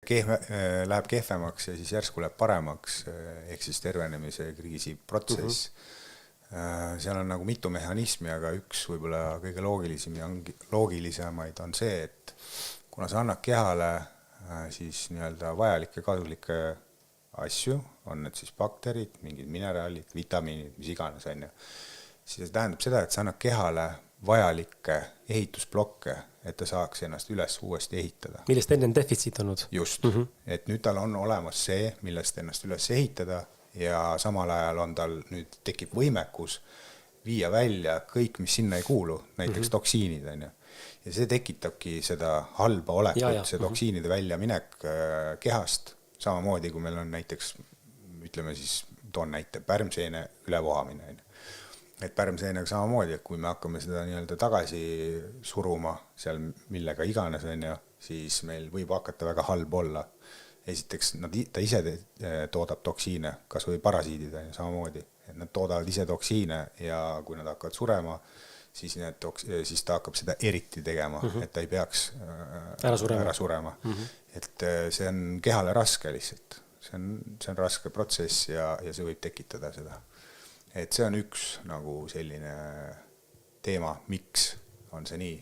läheb kehvemaks ja siis järsku läheb paremaks, ehk siis tervenemise kriisi protsess. Seal on nagu mitu mehhanismi, aga üks võib-olla kõige loogilisemaid on see, et kuna sa annad kehale siis nii-öelda vajalikke kasulikke asju, on need siis bakterid, mingid mineraalid, vitamiinid, mis iganes on ju, siis see tähendab seda, et sa annad kehale vajalikke ehitusblokke, et ta saaks ennast üles uuesti ehitada. Millest enne on defitsiit olnud? Just, et nüüd tal on olemas see, millest ennast üles ehitada ja samal ajal on tal nüüd tekib võimekus viia välja kõik, mis sinna ei kuulu, näiteks toksiinid on ju. Ja see tekitabki seda halba olekut, see toksiinide väljaminek kehast, samamoodi kui meil on näiteks, ütleme siis, toon näite, pärmseene ülevohamine. Et pärmseenega samamoodi, et kui me hakkame seda nii-öelda tagasi suruma seal millega iganes on ju, siis meil võib hakata väga halb olla. Esiteks, ta ise toodab toksiine, kas või parasiidid on ju samamoodi. Et nad toodavad ise toksiine ja kui nad hakkavad surema, siis ta hakkab seda eriti tegema, et ta ei peaks ära surema. Et see on kehale raske lihtsalt. See on raske protsess ja see võib tekitada seda. Et see on üks nagu selline teema, miks on see nii.